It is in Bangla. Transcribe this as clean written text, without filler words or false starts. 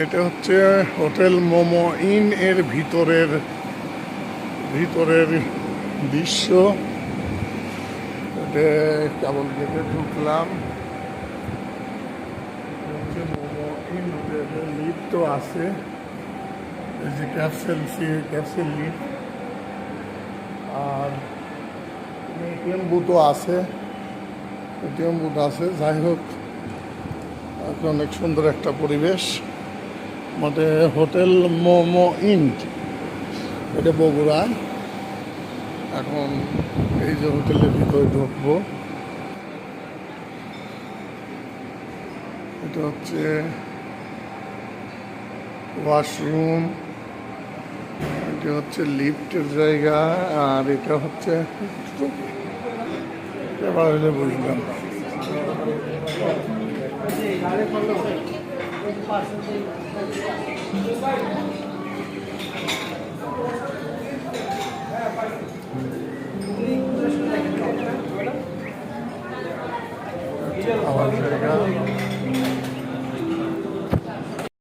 এটা হচ্ছে হোটেল মোমো ইন এর ভিতরের ভিতরের দৃশ্য। এটা কেবল গেটে ঢুকলাম। হচ্ছে মোমো ইন হোটেলের লিফট তো আছে, এই যে ক্যাপসেল লিফট, আর এটিএম বুথও আছে, এটিএম বুথ আছে। যাই হোক, অনেক সুন্দর একটা পরিবেশ। মানে হোটেল মোমো ইন, এটা বগুড়ায়। এখন এই যে হোটেলের ভিতরে ঢুকবো, এটা হচ্ছে ওয়াশরুম, এটা হচ্ছে লিফটের জায়গা, আর এটা হচ্ছে এবার বুঝলাম। খাওয়ার জায়গা,